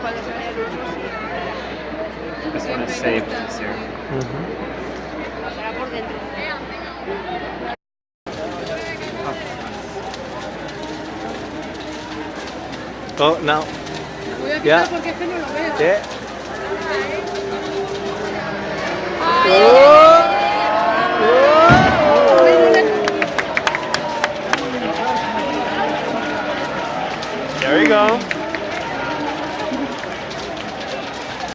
cuando se vaya el otro, sí. This one is saved here. Pasará por dentro. Oh, no. Voy a quitar Ya. porque es que no lo veo. Yeah. Ay, Oh!